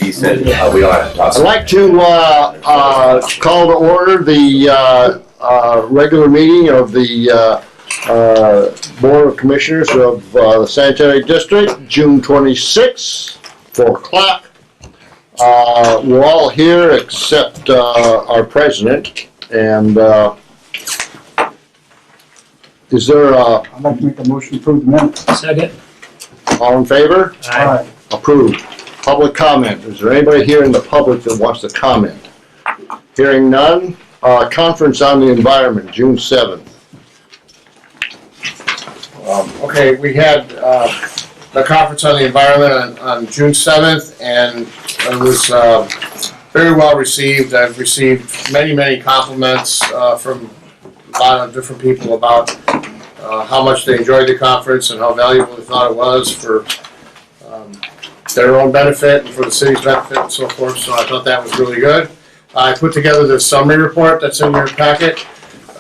he said we don't have to talk. I'd like to call to order the regular meeting of the Board of Commissioners of the Sanitary District, June 26th, 4 o'clock. We're all here except our president. And is there I'd like to make a motion to approve the minutes. Second. all in favor? Aye. Approved. Public comment. Is there anybody here in the public that wants to comment? Hearing none. Conference on the Environment, June 7th. Okay, we had the conference on the environment on June 7th, and it was very well received. I've received many compliments from a lot of different people about how much they enjoyed the conference and how valuable they thought it was for their own benefit and for the city's benefit and so forth. So I thought that was really good. I put together the summary report that's in your packet.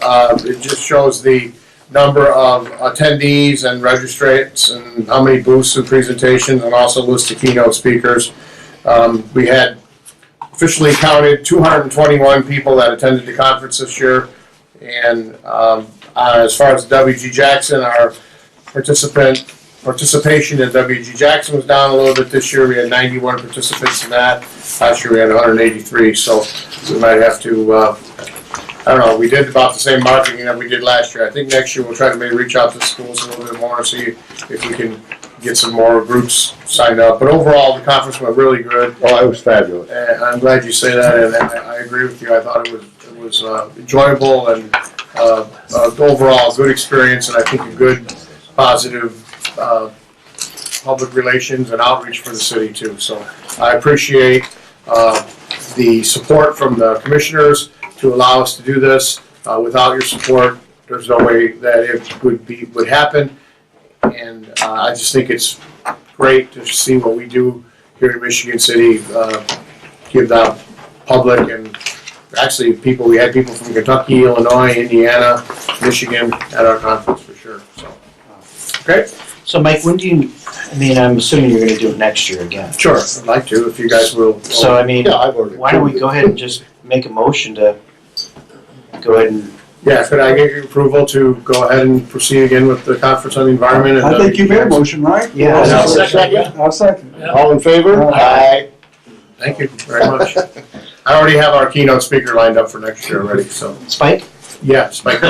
It just shows the number of attendees and registrants and how many booths and presentations, and also lists of keynote speakers. We had officially counted 221 people that attended the conference this year. And as far as WG Jackson, our participation in WG Jackson was down a little bit this year. We had 91 participants in that. Last year we had 183, so we might have to, I don't know, we did about the same marketing that we did last year. I think next year we'll try to maybe reach out to the schools a little bit more and see if we can get some more groups signed up. But overall, the conference went really good. Oh, it was fabulous. And I'm glad you say that, and I agree with you. I thought it was enjoyable and overall a good experience, and I think a good, positive public relations and outreach for the city too. So I appreciate the support from the commissioners to allow us to do this. Without your support, there's no way that it would happen. And I just think it's great to see what we do here in Michigan City, give the public and actually we had people from Kentucky, Illinois, Indiana, Michigan at our conference for sure. So, okay. So Mike, when do you, I'm assuming you're gonna do it next year again. Sure, I'd like to, if you guys will. So Yeah, I've already. why don't we go ahead and just make a motion to go ahead and, Yeah, could I get your approval to go ahead and proceed again with the conference on the environment? And I think you made a motion, right? Yeah. I'll second. I'll second. All in favor? Aye. Thank you very much. I already have our keynote speaker lined up for next year already, so. Spike? Yeah, Spike.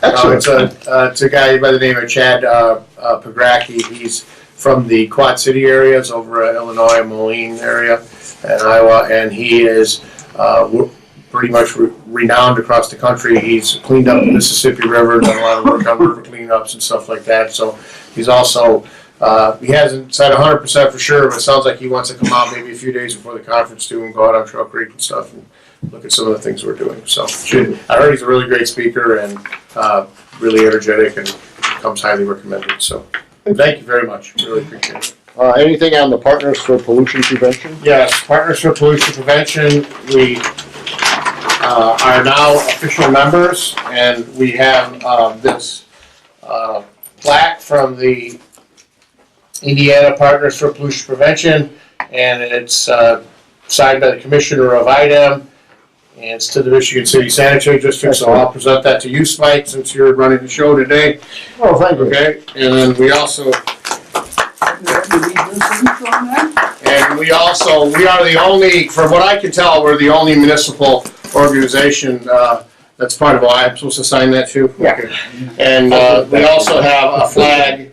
Excellent. It's a guy by the name of Chad Pagracki. He's from the Quad City areas over at Illinois, Moline area, and Iowa, and he is pretty much renowned across the country. He's cleaned up the Mississippi River, done a lot of work on river cleanups and stuff like that. So he's also, he hasn't said 100% for sure, but it sounds like he wants to come out maybe a few days before the conference too and go out on Trail Creek and stuff and look at some of the things we're doing. So I heard he's a really great speaker and really energetic and comes highly recommended. So thank you very much. Really appreciate it. Anything on the Partners for Pollution Prevention? Yes, Partners for Pollution Prevention. We are now official members, and we have this plaque from the Indiana Partners for Pollution Prevention, and it's signed by the Commissioner of IDEM, and it's to the Michigan City Sanitary District, so I'll present that to you, Spike, since you're running the show today. Oh, thank you. Okay, and then we also, we are the only, from what I can tell, we're the only municipal organization that's part of OI. I'm supposed to sign that too? Yeah. Okay. And we also have a flag.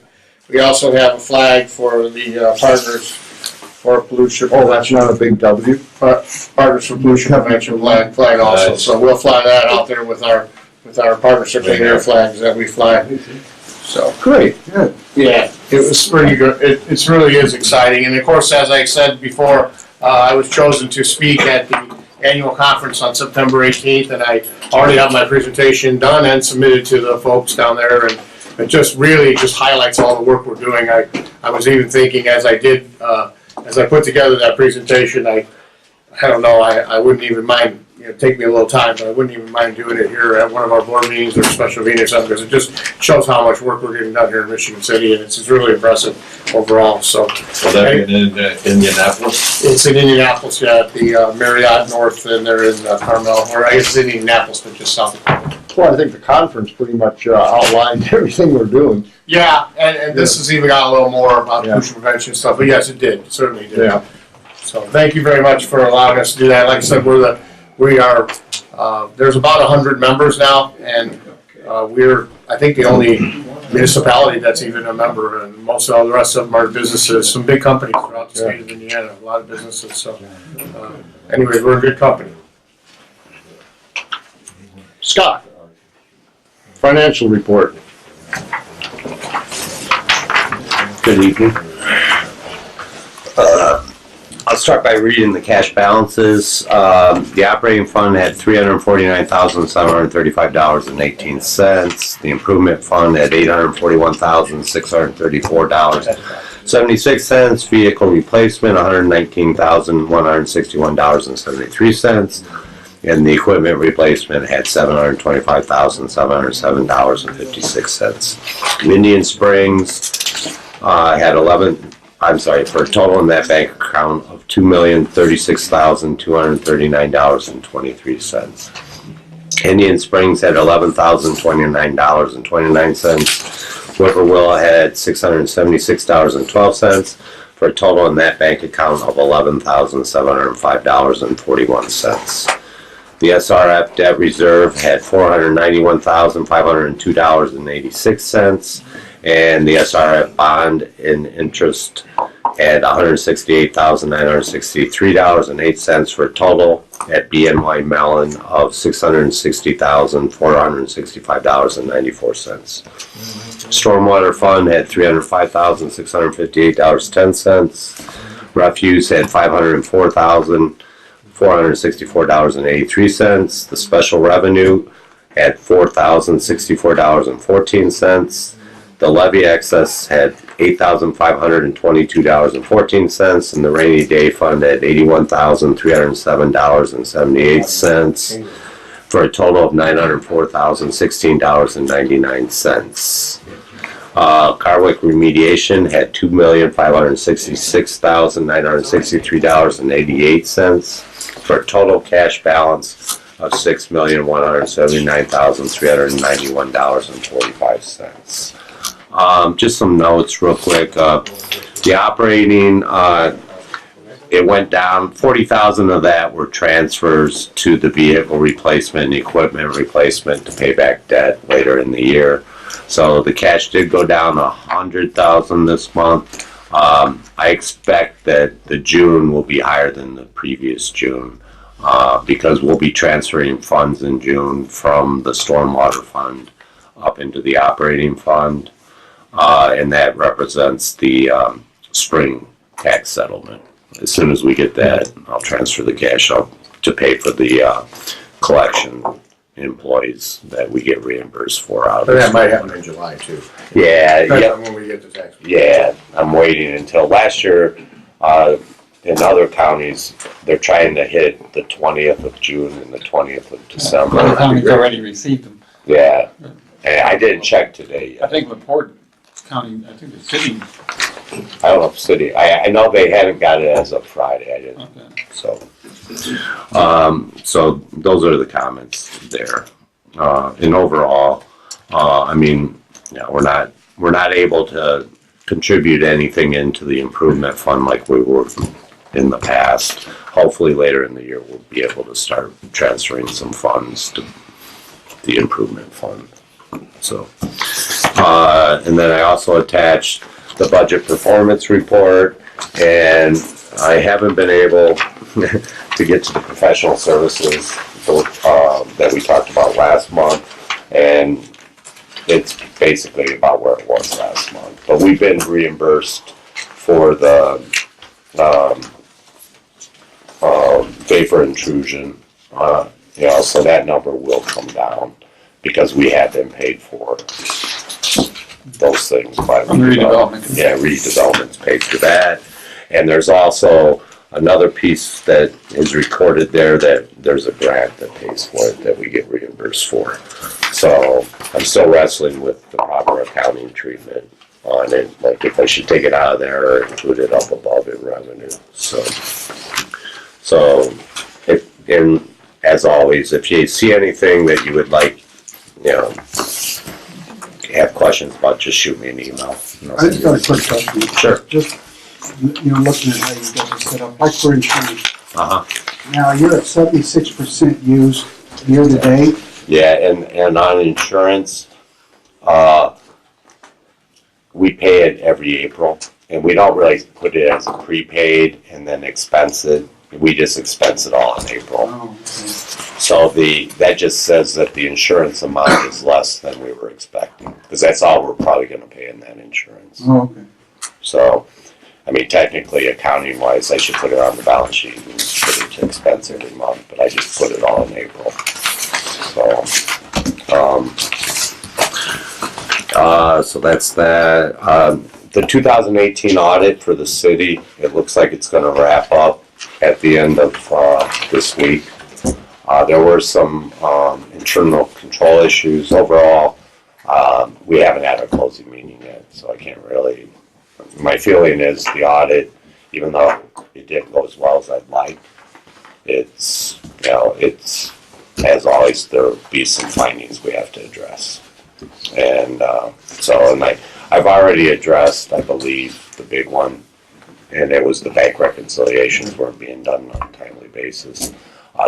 We also have a flag for the Partners for Pollution. Oh, that's not a big W. Partners for Pollution Prevention flag also. So we'll fly that out there with our partnership in air flags that we fly. So Great. Good. yeah, it was pretty good. It really is exciting. And of course, as I said before, I was chosen to speak at the annual conference on September 18th, and I already have my presentation done and submitted to the folks down there, and it just really just highlights all the work we're doing. I was even thinking as I did, as I put together that presentation, I don't know, I wouldn't even mind take me a little time, but I wouldn't even mind doing it here at one of our board meetings or special meetings or something, because it just shows how much work we're getting done here in Michigan City, and it's really impressive overall, so. Will that be in Indianapolis? It's in Indianapolis, yeah, at the Marriott North, and they're in Carmel, or I guess it's in Indianapolis, but just south of Carmel. Well, I think the conference pretty much outlined everything we're doing. Yeah, and this has even got a little more about Yeah. pollution prevention stuff, but yes, it did, it certainly did. Yeah. So thank you very much for allowing us to do that. Like I said, there's about 100 members now, and we're, I think, the only municipality that's even a member, and most of all the rest of them are businesses, some big companies throughout the state of Indiana, a lot of businesses, so anyways, we're a good company. Scott, financial report. Good evening. I'll start by reading the cash balances. The operating fund had $349,735.18. The improvement fund had $841,634.76. Vehicle replacement, $119,161.73. And the equipment replacement had $725,707.56. Indian Springs had for a total in that bank account of $2,036,239.23. Indian Springs had $11,029.29. Whippoorwill had $676.12 for a total in that bank account of $11,705.41. The SRF debt reserve had $491,502.86. And the SRF bond in interest at $168,963.08 for a total at BNY Mellon of $660,465.94. Stormwater fund had $305,658.10. Refuse had $504,464.83. The special revenue at $4,064.14. The levy excess had $8,522.14, and the rainy day fund at $81,307.78 for a total of $904,016.99. Carwick remediation had $2,566,963.88 for a total cash balance of $6,179,391.45. Just some notes real quick. The operating, it went down. 40,000 of that were transfers to the vehicle replacement and equipment replacement to pay back debt later in the year. So the cash did go down 100,000 this month. I expect that the June will be higher than the previous June because we'll be transferring funds in June from the stormwater fund up into the operating fund. And that represents the spring tax settlement. As soon as we get that, I'll transfer the cash up to pay for the collection employees that we get reimbursed for out of But that the might happen in July too. Yeah, Depends yeah, on when we get the tax. yeah. I'm waiting until last year. In other counties, they're trying to hit the 20th of June and the 20th of December. Other counties already received them. Yeah, and I didn't check today I yet. think LaPorte County, I think the city. I don't know if city. I know they hadn't got it as of Friday. I didn't. Okay. So those are the comments there. And overall, I mean, yeah, we're not able to contribute anything into the improvement fund like we were in the past. Hopefully later in the year we'll be able to start transferring some funds to the improvement fund. So, and then I also attached the budget performance report, and I haven't been able to get to the professional services that we talked about last month, and it's basically about where it was last month. But we've been reimbursed for the vapor intrusion, so that number will come down because we have been paid for those things by From redevelopment. Yeah, redevelopment's paid for that. And there's also another piece that is recorded there that there's a grant that pays for it that we get reimbursed for. So I'm still wrestling with the proper accounting treatment on it, like if I should take it out of there or include it up above in revenue. So if, and as always, if you see anything that you would like, you know, have questions about, just shoot me an email. I just got a quick question. Sure. Just, looking at how you guys are set up, like for insurance. Uh-huh. Now, you're at 76% used year to date. Yeah, and on insurance, we pay it every April, and we don't really put it as a prepaid and then expense it. We just expense it all in April. Oh, okay. So that just says that the insurance amount is less than we were expecting, because that's all we're probably gonna pay in that insurance. Oh, okay. So, I mean, technically, accounting wise, I should put it on the balance sheet and put it to expense every month, but I just put it all in April. So that's that. The 2018 audit for the city, it looks like it's gonna wrap up at the end of this week. There were some internal control issues overall. We haven't had a closing meeting yet, so I can't really. My feeling is the audit, even though it didn't go as well as I'd like, it's, as always, there'll be some findings we have to address. And I've already addressed, I believe, the big one, and it was the bank reconciliations weren't being done on a timely basis.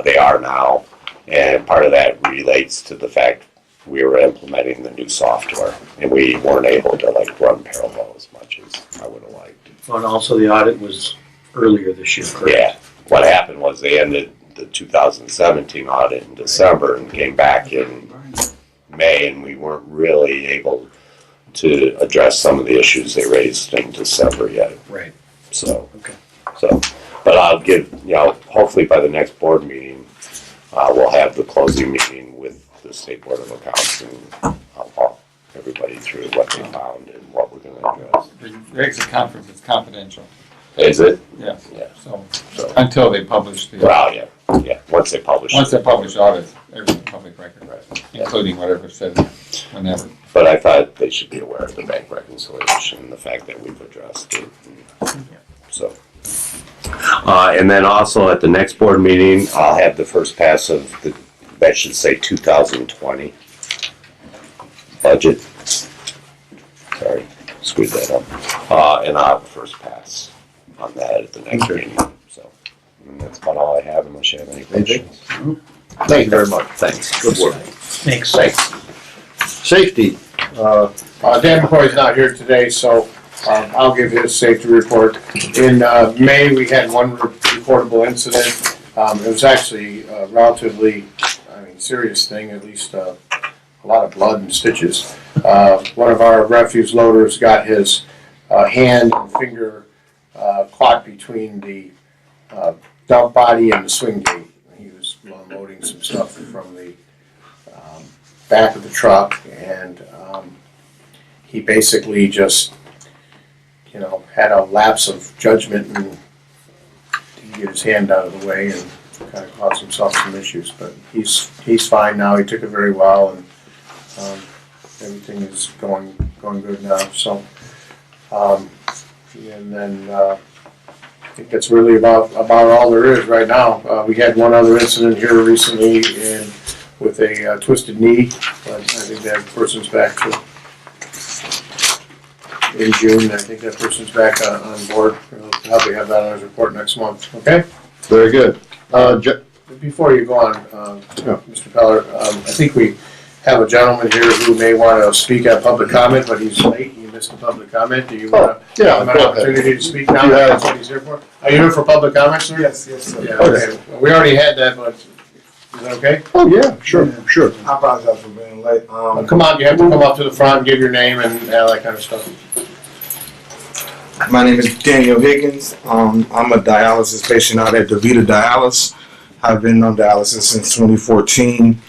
They are now, and part of that relates to the fact we were implementing the new software, and we weren't able to run parallel as much as I would have liked. And also the audit was earlier this year, correct? Yeah, what happened was they ended the 2017 audit in December and came back in May, and we weren't really able to address some of the issues they raised in December yet. Right. So, but I'll give, hopefully by the next board meeting, we'll have the closing meeting with the State Board of Accounts, and I'll walk everybody through what they found and what we're gonna address. The exit conference is confidential, Is it? yeah, Yeah. so, So, until they publish the, well, yeah, once they publish once it. they publish audits, everything public record, Right. including whatever said whenever. But I thought they should be aware of the bank reconciliation and the fact that we've addressed it. So, and then also at the next board meeting, I'll have the first pass of that should say 2020 budget. Sorry, screwed that up. And I'll have the first pass on that at the next meeting. So, and that's about all I have unless you have any questions. Thank you very much. Thanks. Good work. Thanks. Safety, Dan McCoy's not here today, so I'll give his safety report. In May, we had one reportable incident. It was actually a relatively, serious thing, at least a lot of blood and stitches. One of our refuse loaders got his hand and finger caught between the dump body and the swing gate. He was unloading some stuff from the back of the truck, and he basically just, had a lapse of judgment and didn't get his hand out of the way and kind of caused himself some issues. But he's fine now. He took it very well, and everything is going good now. So, and then I think that's really about all there is right now. We had one other incident here recently with a twisted knee, but I think that person's back in June. I think that person's back on board. We'll probably have that on his report next month. Okay? very good. Before you go on, Mr. Peller, I think we have a gentleman here who may want to speak at public comment, but he's late. He missed the public comment. Do you want to Yeah, have an go ahead. opportunity to speak now? Yeah. That's what he's here for. Are you here for public comment, sir? Yes, sir. Yeah, okay. We already had that, but is that okay? Oh, yeah, sure. I apologize for being late. Come on, you have to come up to the front and give your name and all that kind of stuff. My name is Daniel Higgins. I'm a dialysis patient out at DaVita Dialysis. I've been on dialysis since 2014.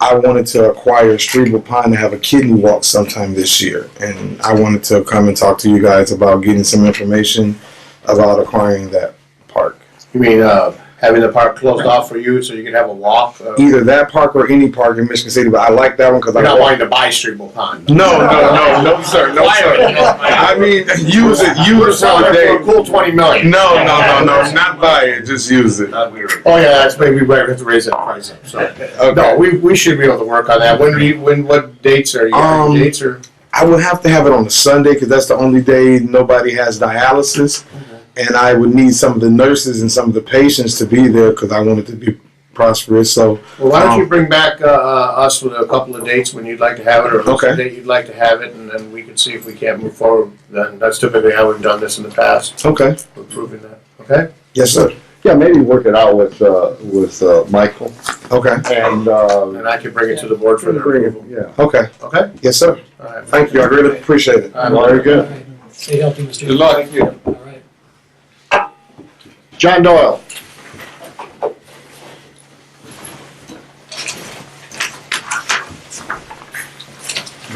I wanted to acquire Cerebral Pine to have a kidney walk sometime this year, and I wanted to come and talk to you guys about getting some information about acquiring that park. You mean, having the park closed off for you so you can have a walk? Either that park or any park in Michigan City, but I like that one because You're not wanting to buy Streetle Pond? No, sir, no, sir. I mean, use it We're for selling a it day. for a cool 20 million. No, not buy it, just use it. Oh, yeah, that's maybe we might have to raise that price up, so. Okay. No, we should be able to work on that. What dates are you, any dates or? I would have to have it on a Sunday because that's the only day nobody has dialysis. And I would need some of the nurses and some of the patients to be there because I want it to be prosperous. So, Well, why don't you bring back us with a couple of dates when you'd like to have it, or a Okay. date you'd like to have it, and then we can see if we can't move forward. Then that's typically how we've done this in the past. okay. We're proving that. Okay. Yes, sir. Yeah, maybe work it out with Michael Okay. and, And I can bring it to the board for their bring it, approval. yeah. Okay. Okay. Yes, sir. All right. Thank you. I really appreciate it. Very good. Stay healthy, Mr. Good luck. Thank you. All right. John Doyle.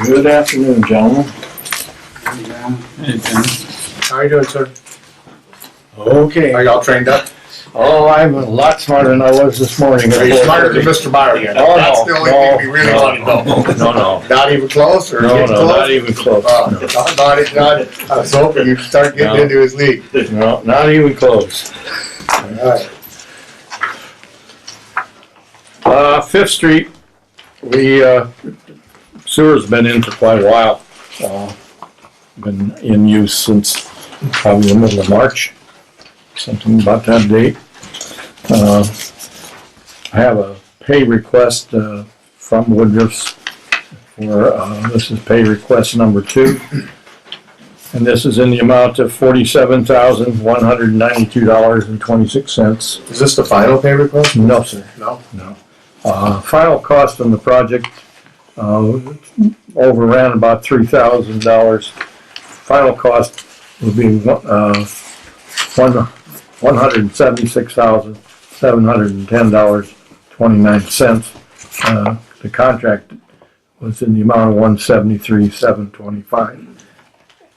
Good afternoon, gentlemen. Hey, Tim. How are you doing, sir? Okay. Are y'all trained up? Oh, I'm a lot smarter than I was this morning. Are you smarter than Mr. Meyer yet? Oh, That's no, the only no, thing we really no, want to know. No, Not even close, or no, getting no, close? not even close. Not. I was hoping you'd start getting No. into his league. No, not even close. All right. Fifth Street, sewer's been in for quite a while. Been in use since probably the middle of March, something about that date. I have a pay request from Woodruff's for, this is pay request number 2. And this is in the amount of $47,192.26. Is this the final pay request? No, sir. No. No. Final cost on the project, overran about $3,000. Final cost will be, $176,710.29. The contract was in the amount of $173,725.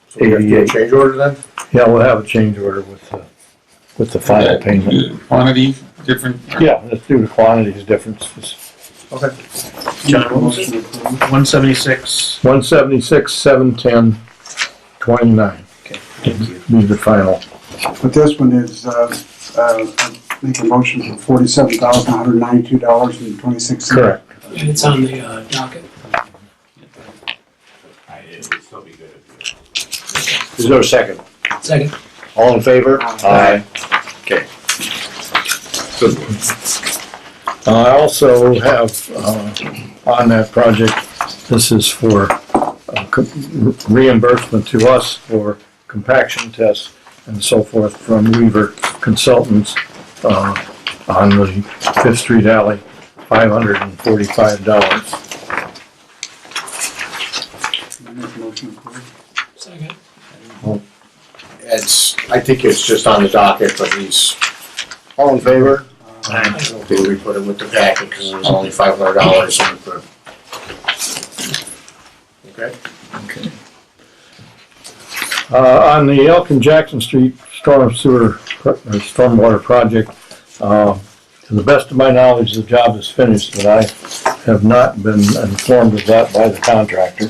So we have to do a change order then? Yeah, we'll have a change order with the final payment. Quantity different? Yeah, let's do the quantities differences. Okay. John, what was it? 176. 176,710.29. Okay, thank you. Be the final. But this one is, make a motion for $47,192.26. Correct. And it's on the docket. Is there a second? Second. All in favor? Aye. Okay. I also have, on that project, this is for reimbursement to us for compaction tests and so forth from Weaver Consultants, on the Fifth Street Alley, $545. Make a motion to approve. Second. I think it's just on the docket, but he's, All in favor? I don't think we put it with the packet because it was only $500 in the. Okay. On the Elkin Jackson Street stormwater project, to the best of my knowledge, the job is finished, but I have not been informed of that by the contractor.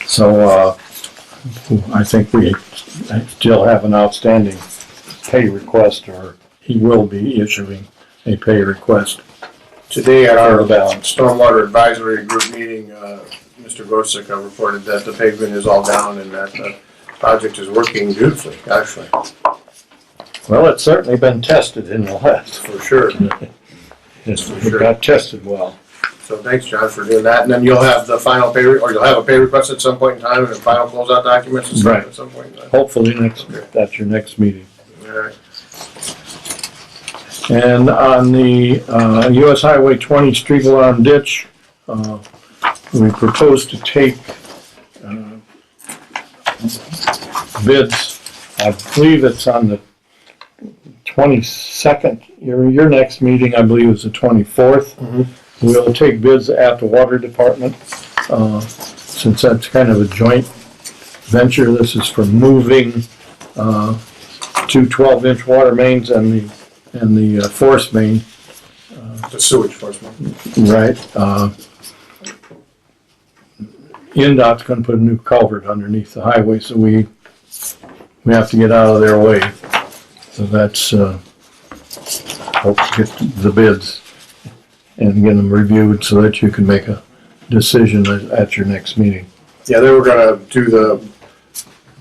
So I think we still have an outstanding pay request, or he will be issuing a pay request. Today at our For the balance. Stormwater Advisory Group meeting, Mr. Gorsick reported that the pavement is all down and that the project is working beautifully, actually, Well, it's certainly been tested in the last. for sure. It got tested well. So thanks, John, for doing that. And then you'll have the final or you'll have a pay request at some point in time and the final closeout documents and stuff Right. at some point in time. Hopefully that's your next meeting. All right. And on the US Highway 20 street alarm ditch, we propose to take bids. I believe it's on the 22nd. Your next meeting, I believe, is the 24th. We'll take bids at the water department, since that's kind of a joint venture. This is for moving, two 12-inch water mains and the force main, The sewage enforcement. right? NDOT's gonna put a new culvert underneath the highway, so we have to get out of their way. So that's, hope to get the bids and get them reviewed so that you can make a decision at your next meeting. Yeah, they were gonna do the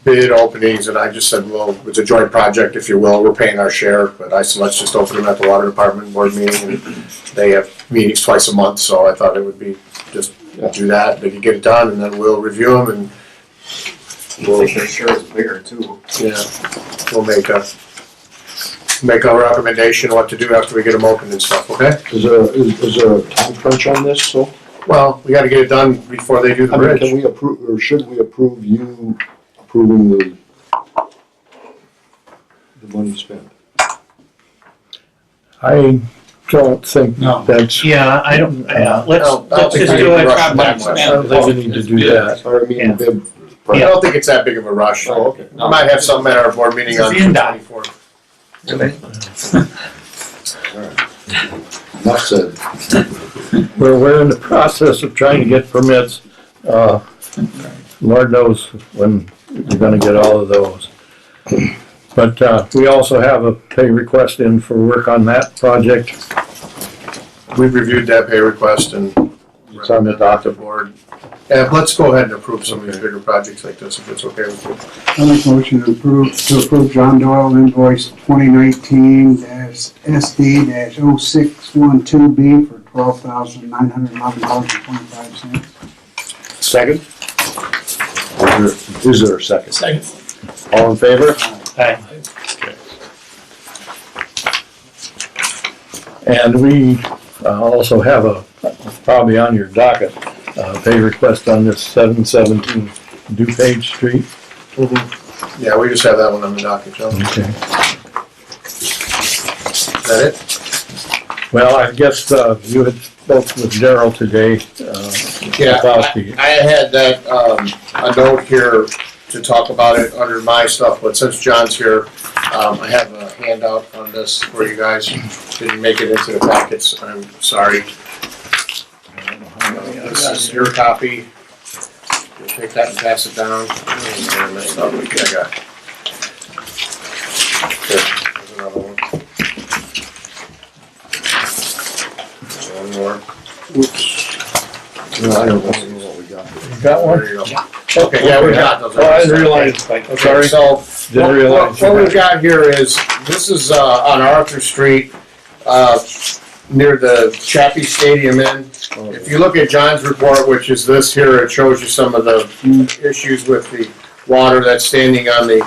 bid openings, and I just said, well, it's a joint project, if you will, we're paying our share, but I said, let's just open them at the water department board meeting, and they have meetings twice a month, so I thought it would be just do that, they can get it done, and then we'll review them, and we'll, their share is bigger too. yeah, we'll make a recommendation what to do after we get them opened and stuff, okay? Is there a time crunch on this, so? Well, we gotta get it done before they do the I mean, bridge. can we approve, or should we approve you approving the money spent? I don't think No. that's, Yeah, I don't, let's I don't just think do we need to it. rush Not that much much. I don't think we need to do that. Or I mean, the bid. I don't think it's that big of a rush. Oh, okay. We might have something at our board meeting on It's in June that. 24th. Enough said. We're in the process of trying to get permits. Lord knows when you're gonna get all of those. But, we also have a pay request in for work on that project. We've reviewed that pay request and It's on the docket. board. And let's go ahead and approve some of these bigger projects like this, if it's okay with you. I'll make a motion to approve John Doyle invoice 2019-SD-0612B for $12,911.25. Second? Is there a second? Second. All in favor? Aye. And we also have probably on your docket, pay request on this 717 DuPage Street. Yeah, we just have that one on the docket, Joe. Is Okay. that it? Well, I guess you had spoken with Daryl today Yeah, about the, I had that, a note here to talk about it under my stuff, but since John's here, I have a handout on this for you guys. Didn't make it into the packets, I'm sorry. This is your copy. You'll take that and pass it down. I messed up. Okay, I got it. Here, there's another one. One more. Oops. No, I don't know what we got. you got one? There you go. Okay, yeah, we got those. Oh, I didn't realize, Okay, sorry, so didn't realize. what we've got here is, this is on Arthur Street, near the Chappie Stadium Inn. If you look at John's report, which is this here, it shows you some of the issues with the water that's standing on the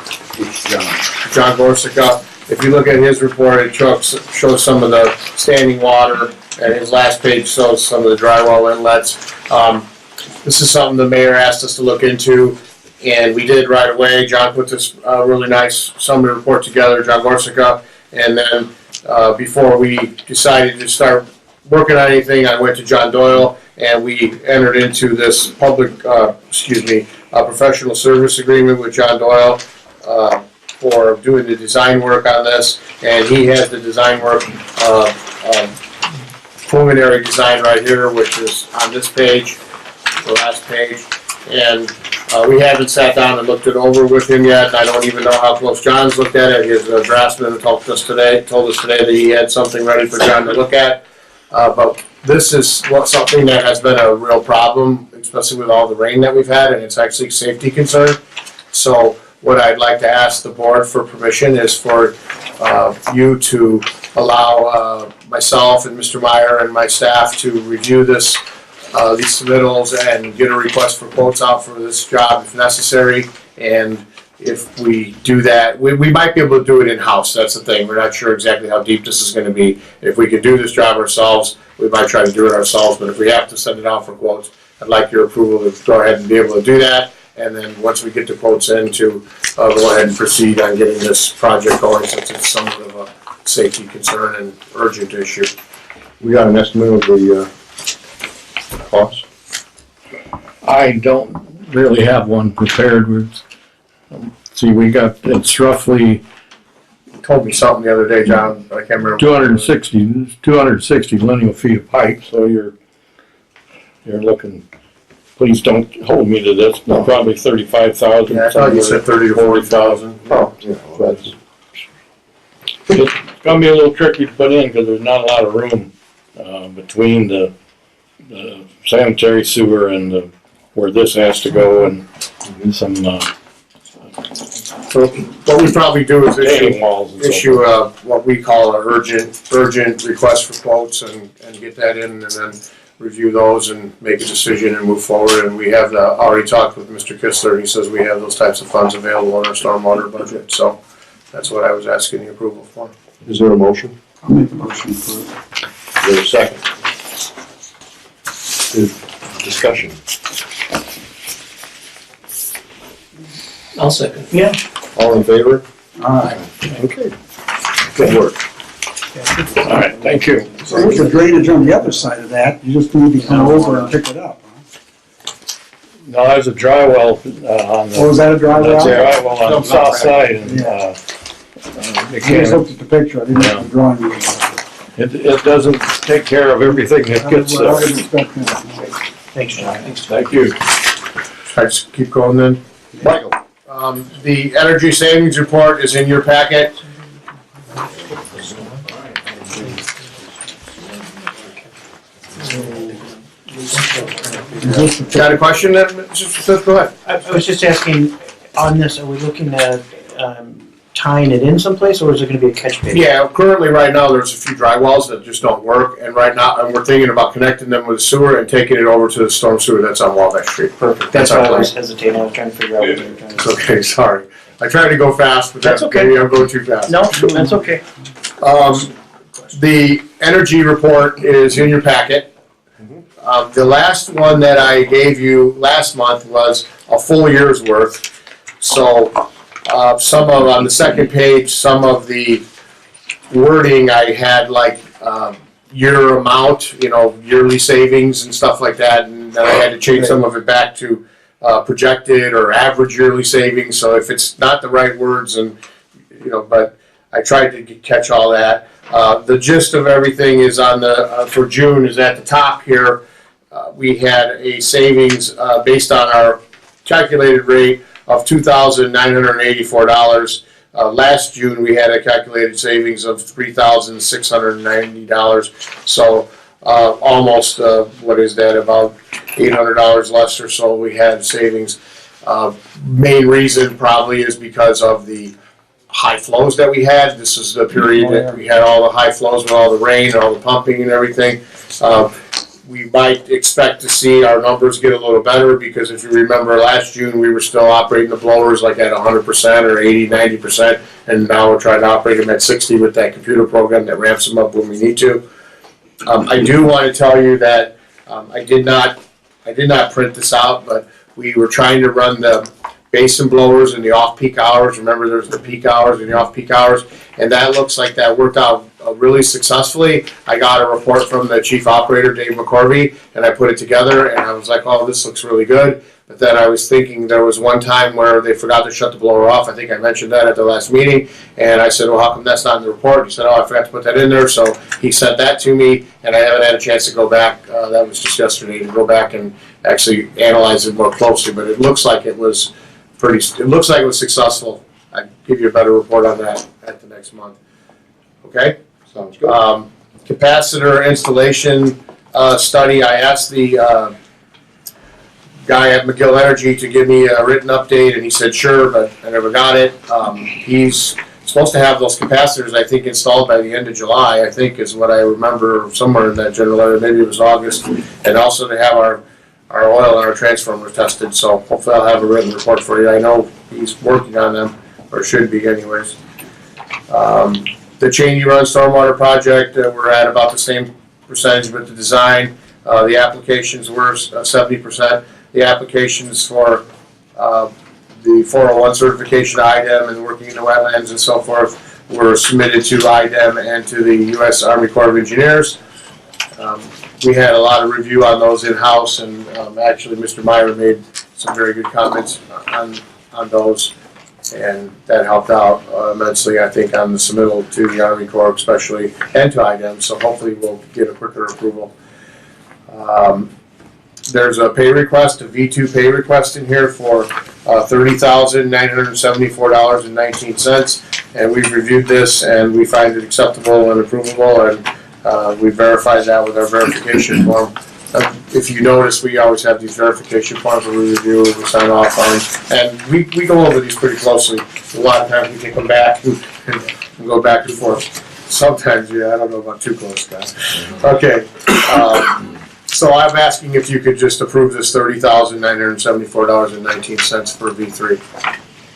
John Gorsica. If you look at his report, it shows some of the standing water, and his last page shows some of the drywall inlets. This is something the mayor asked us to look into, and we did right away. John put this really nice summary report together, John Gorsica, and then before we decided to start working on anything, I went to John Doyle, and we entered into this professional service agreement with John Doyle for doing the design work on this, and he has the design work, preliminary design right here, which is on this page, the last page, and we haven't sat down and looked it over with him yet. I don't even know how close John's looked at it. His draftsman told us today that he had something ready for John to look at. But this is something that has been a real problem, especially with all the rain that we've had, and it's actually a safety concern. So what I'd like to ask the board for permission is for you to allow myself and Mr. Meyer and my staff to review these submittals and get a request for quotes out for this job if necessary. And if we do that, we might be able to do it in-house. That's the thing. We're not sure exactly how deep this is going to be. If we could do this job ourselves, we might try to do it ourselves. But if we have to send it out for quotes, I'd like your approval to go ahead and be able to do that. And then once we get the quotes in, to go ahead and proceed on getting this project going, since it's somewhat of a safety concern and urgent issue. We got an estimate of the cost? I don't really have one prepared. See, it's roughly You told me something the other day, John, I can't remember. 260 lineal feet of pipe, so you're looking, please don't hold me to this, but probably 35,000. Yeah, I thought you said 30 to 40,000. Oh, yeah, that's, It's gonna be a little tricky to put in, because there's not a lot of room, between the sanitary sewer and where this has to go, and some, So what we probably do is retaining walls and so issue what we call an urgent request for quotes and get that in, and then review those and make a decision and move forward. And we have already talked with Mr. Kistler, and he says we have those types of funds available in our stormwater budget. So that's what I was asking the approval for. is there a motion? I'll make a motion for it. Is there a second? Discussion. I'll second. Yeah. All in favor? Alright, Okay. Good work. All right, thank you. so there's a drainage on the other side of that, you just need to come over and pick it up, huh? No, there's a dry well, on Oh, is that a dry That's a well? dry well on the south side, and, you I just can't, looked at the picture, I didn't have the drawing. it doesn't take care of everything that gets Well, I there. would expect that. Thanks, John. Thank you. Should I just keep going then? Michael? The energy savings report is in your packet. Got a question then? Just go ahead. I was just asking, on this, are we looking at tying it in someplace, or is it gonna be a catch basin? Yeah, currently, right now, there's a few dry wells that just don't work, and right now, and we're thinking about connecting them with sewer and taking it over to the storm sewer that's on Wabash Street. Perfect. That's That's our why I plan. was hesitating, I was trying to figure out what you were trying to It's say. okay, sorry. I tried to go fast, but That's okay. maybe I'm going too fast. No, that's okay. The energy report is in your packet. The last one that I gave you last month was a full year's worth. So, on the second page, some of the wording I had like, year amount, yearly savings and stuff like that, and then I had to change some of it back to, projected or average yearly savings. So if it's not the right words, but I tried to catch all that. The gist of everything is on for June is at the top here. We had a savings based on our calculated rate of $2,984. Last June, we had a calculated savings of $3,690. So almost, what is that, about $800 less or so we had savings. Main reason probably is because of the high flows that we had. This is the period that we had all the high flows with all the rain, all the pumping and everything. We might expect to see our numbers get a little better, because if you remember last June, we were still operating the blowers like at 100% or 80, 90%, and now we're trying to operate them at 60 with that computer program that ramps them up when we need to. I do want to tell you that I did not print this out, but we were trying to run the basin blowers in the off-peak hours. Remember, there's the peak hours and the off-peak hours, and that looks like that worked out really successfully. I got a report from the chief operator, Dave McCorvey, and I put it together, and I was like, oh, this looks really good. But then I was thinking there was one time where they forgot to shut the blower off. I think I mentioned that at the last meeting, and I said, well, how come that's not in the report? He said, oh, I forgot to put that in there. So he sent that to me, and I haven't had a chance to go back. That was just yesterday, to go back and actually analyze it more closely. But it looks like it was successful. I'll give you a better report on that at the next month. Okay? Sounds good. Capacitor installation study. I asked the guy at McGill Energy to give me a written update, and he said sure, but I never got it. He's supposed to have those capacitors, I think, installed by the end of July, I think is what I remember, somewhere in that general area. Maybe it was August. And also to have our oil and our transformers tested. So hopefully I'll have a written report for you. I know he's working on them, or should be anyways. The Cheney Run Stormwater Project, we're at about the same percentage with the design. The applications were 70%. The applications for the 401 certification to IDEM and working in the wetlands and so forth were submitted to IDEM and to the U.S. Army Corps of Engineers. We had a lot of review on those in-house, and actually Mr. Meyer made some very good comments on those. And that helped out immensely, I think, on the submittal to the Army Corps especially, and to IDEM, so hopefully we'll get a quicker approval. There's a pay request, a V2 pay request in here for $30,974.19, and we've reviewed this and we find it acceptable and approvable, and we verified that with our verification form. If you notice, we always have these verification forms that we review, we sign off on, and we go over these pretty closely. A lot of times we take them back and go back and forth. Sometimes, yeah, I don't know about too close, guys. Okay. So I'm asking if you could just approve this $30,974.19 for V3.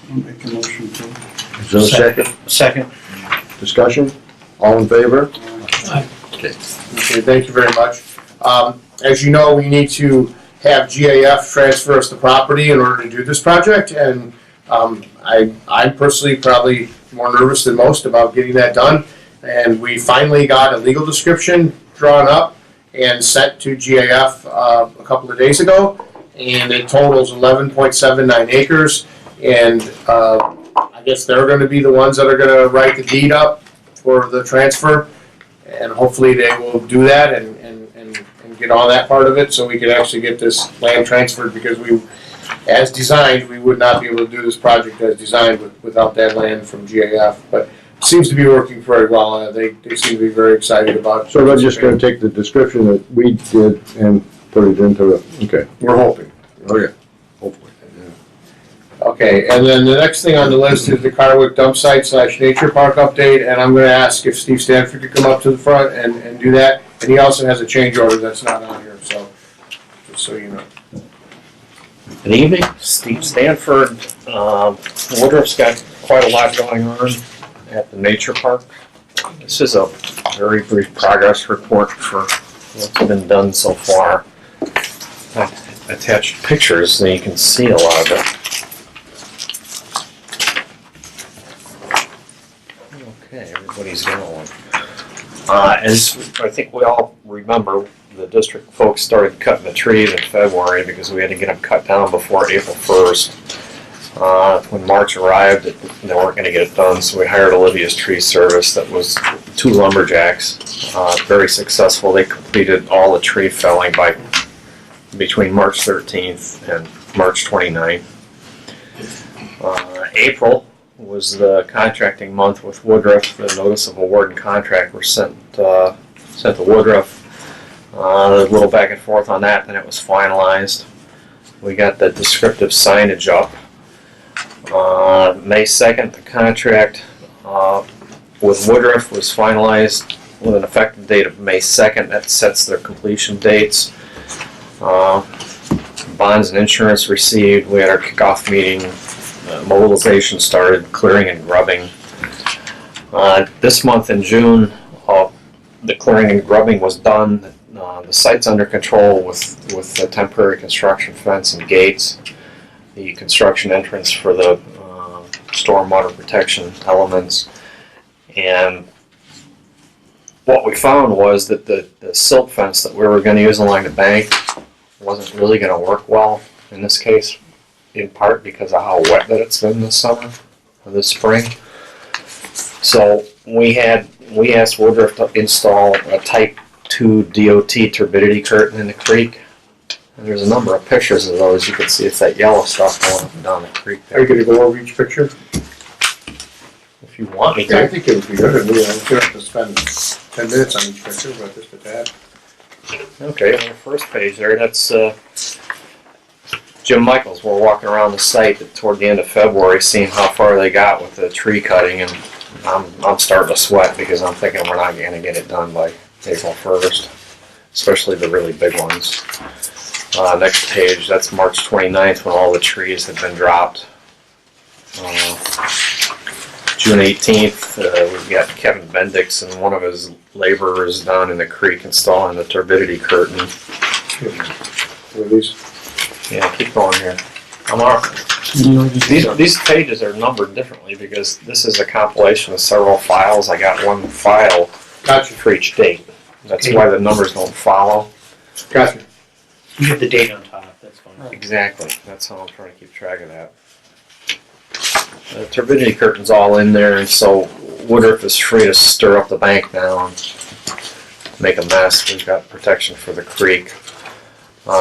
I'll make a motion to. Is there a second? Second. Discussion? All in favor? Okay, thank you very much. As you know, we need to have GAF transfer us the property in order to do this project, and I'm personally probably more nervous than most about getting that done. And we finally got a legal description drawn up and sent to GAF a couple of days ago, and it totals 11.79 acres. And I guess they're going to be the ones that are going to write the deed up for the transfer, and hopefully they will do that and get all that part of it so we can actually get this land transferred, because we, as designed, we would not be able to do this project as designed without that land from GAF. But it seems to be working very well. They seem to be very excited about it. So they're just gonna take the description that we did and put it into the, okay. We're hoping. Oh, yeah, hopefully. Okay, and then the next thing on the list is the Carwick dump site / nature park update, and I'm gonna ask if Steve Stanford could come up to the front and do that. And he also has a change order that's not on here, so, just so you know. Good evening, Steve Stanford. Woodruff's got quite a lot going on at the nature park. This is a very brief progress report for what's been done so far. I've attached pictures so you can see a lot of it. Okay, everybody's going. As I think we all remember, the district folks started cutting the trees in February because we had to get them cut down before April 1st. When March arrived, they weren't going to get it done, so we hired Olivia's Tree Service. That was 2 lumberjacks, very successful. They completed all the tree felling by between March 13th and March 29th. April was the contracting month with Woodruff. The notice of award and contract were sent to Woodruff. A little back and forth on that, then it was finalized. We got the descriptive signage up. May 2nd, the contract with Woodruff was finalized with an effective date of May 2nd. That sets their completion dates. Bonds and insurance received. We had our kickoff meeting. Mobilization started, clearing and grubbing. This month in June, the clearing and grubbing was done. The site's under control with the temporary construction fence and gates. The construction entrance for the stormwater protection elements. And what we found was that the silt fence that we were going to use along the bank wasn't really going to work well in this case, in part because of how wet that it's been this summer or this spring. So we asked Woodruff to install a Type 2 DOT turbidity curtain in the creek. And there's a number of pictures of those. You can see it's that yellow stuff going up and down the creek there. Are you gonna go over each picture? If you want me Yeah, I to. think it would be good. We don't have to spend 10 minutes on each picture, but just a tad. Okay, on the first page there, that's Jim Michaels. We're walking around the site toward the end of February, seeing how far they got with the tree cutting, and I'm starting to sweat because I'm thinking we're not going to get it done by April 1st, especially the really big ones. Next page, that's March 29th when all the trees have been dropped. June 18th, we've got Kevin Bendix and one of his laborers down in the creek installing the turbidity curtain. Yeah, keep going here. These pages are numbered differently because this is a compilation of several files. I got one file for each date. That's why the numbers don't follow. Gotcha. You have the date on top, that's fine. Exactly. That's how I'm trying to keep track of that. The turbidity curtain's all in there, and so Woodruff is free to stir up the bank now and make a mess. We've got protection for the creek.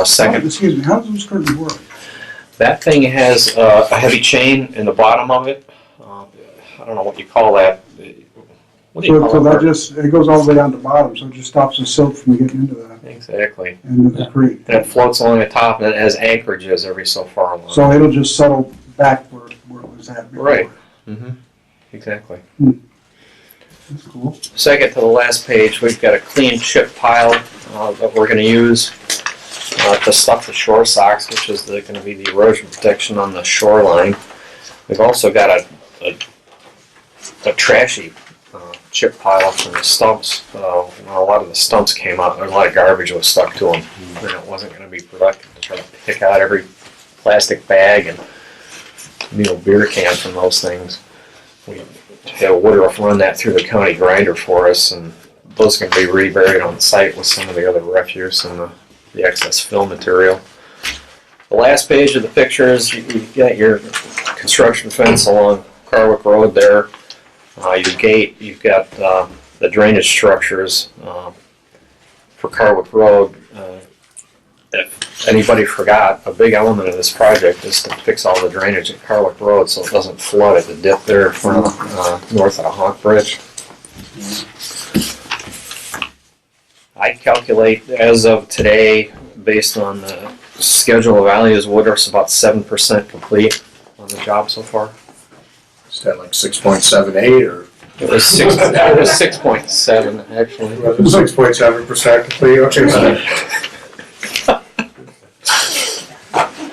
Second, Excuse me, how does those curtains work? that thing has a heavy chain in the bottom of it. I don't know what you call that. What do you So call that it? just, it goes all the way down to the bottom, so it just stops the silt from getting into the, Exactly. into the creek. And it floats along the top, and it has anchorages every so far along. So it'll just settle back where it was at before. Right. Exactly. That's cool. Second to the last page, we've got a clean chip pile that we're going to use to stuff the shore socks, which is going to be the erosion protection on the shoreline. We've also got a trashy chip pile from the stumps. A lot of the stumps came up. A lot of garbage was stuck to them, and it wasn't going to be productive to try to pick out every plastic bag and beer can from those things. We had Woodruff run that through the county grinder for us, and those can be reburied on site with some of the other refuse and the excess fill material. The last page of the pictures, you've got your construction fence along Carwick Road there. Your gate, you've got the drainage structures for Carwick Road. If anybody forgot, a big element of this project is to fix all the drainage at Carwick Road so it doesn't flood at the dip there from north of the Hawk Bridge. I calculate as of today, based on the schedule of values, Woodruff's about 7% complete on the job so far. Is that like 6.78 or? It was 6.7 actually. 6.7% complete, okay.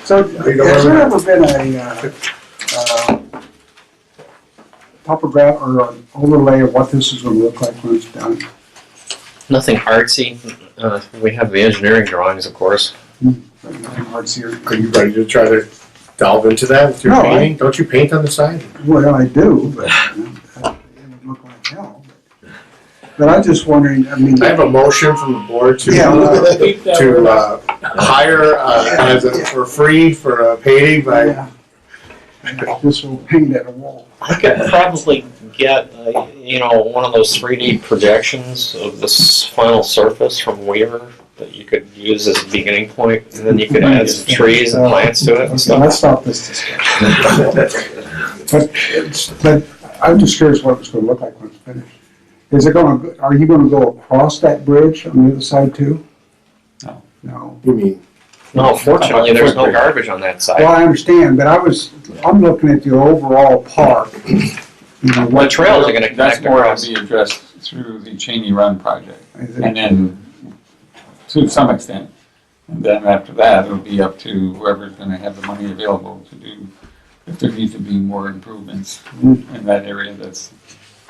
So has there ever been a topograph or an overlay of what this is going to look like when it's done? Nothing artsy. We have the engineering drawings, of course. Nothing hard here. Are you ready to try to delve into that with your No, painting? Don't you paint on the side? Well, I do, but it would look like hell. But I'm just wondering, I mean. I have a motion from the board to hire for free for painting by. Yeah. Just will paint at a wall. I could probably get, one of those 3D projections of this final surface from Weaver that you could use as a beginning point, and then you could add some trees and plants to it and Okay, stuff. let's stop this discussion. But I'm just curious what it's going to look like when it's finished. Are you going to go across that bridge on the other side too? No. No. You mean? No, fortunately, there's no garbage on that side. Well, I understand, but I'm looking at the overall park. The trails are going to That's connect more to across. be addressed through the Cheney Run project, Is it- and then to some extent. And then after that, it'll be up to whoever's gonna have the money available to do, if there needs to be more improvements in that area that's,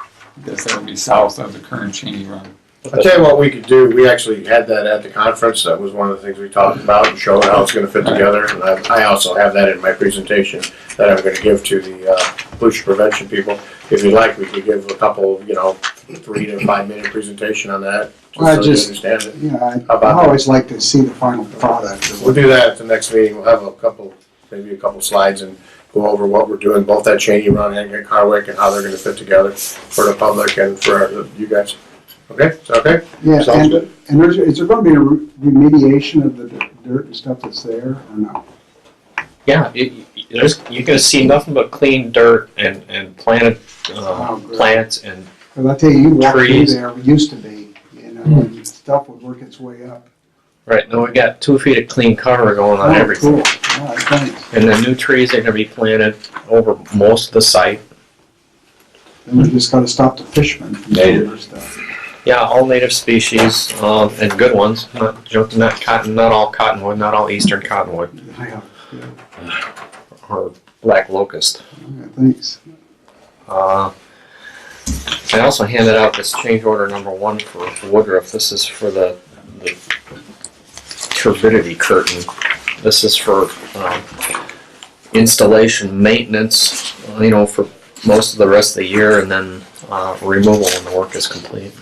I guess that'll be south of the current Cheney Run. I'll tell you what we could do, we actually had that at the conference, that was one of the things we talked about and showed how it's gonna fit together. And I also have that in my presentation that I'm gonna give to the pollution prevention people. If you'd like, we could give a couple, 3 to 5 minute presentation on that, Well, just so you understand it. Yeah, I How about always like to see the final product. We'll do that at the next meeting, we'll have maybe a couple slides and go over what we're doing, both at Cheney Run and at Carwick, and how they're gonna fit together for the public and for you guys. Okay, is that okay? Yeah, Sounds good. and is there going to be a remediation of the dirt and stuff that's there or no? Yeah, you're going to see nothing but clean dirt and planted great. plants and Because I tell you, you walk through Trees. there, it used to be, and stuff would work its way up. right now we got 2 feet of clean cover going on Oh, everything. cool. All right, thanks. And the new trees are going to be planted over most of the site. Then we just got to stop the fishermen from doing their stuff. Yeah, all native species and good ones. Not all cottonwood, not all eastern cottonwood Yeah, or black locust. yeah, thanks. I also handed out this change order number 1 for Woodruff. This is for the turbidity curtain. This is for installation, maintenance, for most of the rest of the year, and then removal when the work is complete.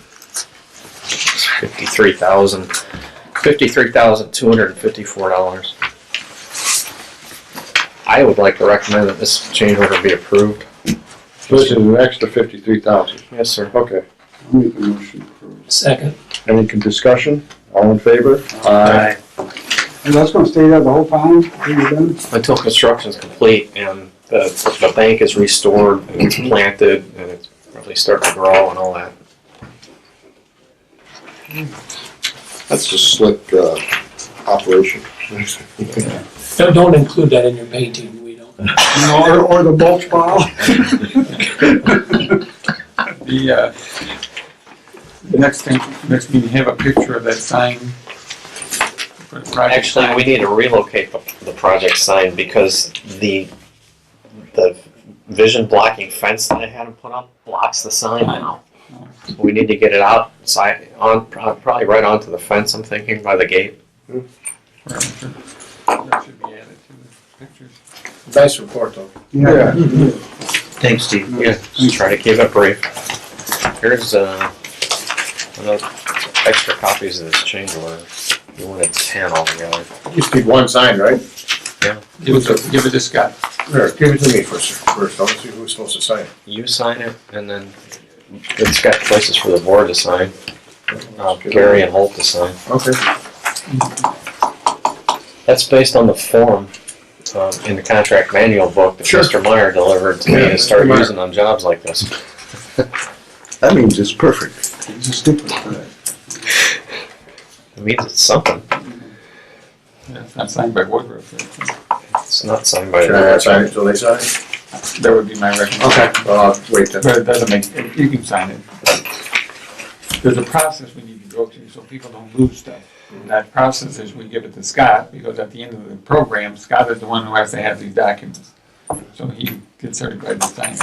It's $53,254. I would like to recommend that this change order be approved. So this is an extra 53,000. Yes, sir. Okay. I'll make a motion to approve. Second. Any discussion? All in favor? Aye. And that's gonna stay there the whole time, till you're done? Until construction's complete and the bank is restored and it's planted and it's really starting to grow and all that. That's a slick, operation. Don't include that in your painting, we don't. Or the mulch pile? The next meeting, have a picture of that sign. For the project Actually, sign. we need to relocate the project sign because the vision blocking fence that I had them put up blocks the sign now. So we need to get it outside, probably right onto the fence, I'm thinking, by the gate. Where it should be added to the pictures. Nice report, though. Yeah. Thanks, Steve. Yeah, just try to keep it brief. Here's another extra copies of this change order. You wanted 10 altogether. Just need one sign, right? Give it to Scott. Here, give it to me first. I want to see who's supposed to sign it. You sign it, and then it's got places for the board to sign. Gary and Holt to sign. Okay. That's based on the form in the contract manual book that Sure. Mr. Meyer delivered to me Yeah, to start Mr. Meyer. using on jobs like this. That means it's perfect. It's a sticker for that. It means it's something. Yeah, it's not signed by Woodruff. It's not signed by Should I the sign it until they sign it? That would be my recommendation. Okay, well, I'll wait then. But it doesn't make, you can sign it. There's a process we need to go through so people don't lose stuff. And that process is we give it to Scott, because at the end of the program, Scott is the one who has to have these documents. So he gets certified to sign it.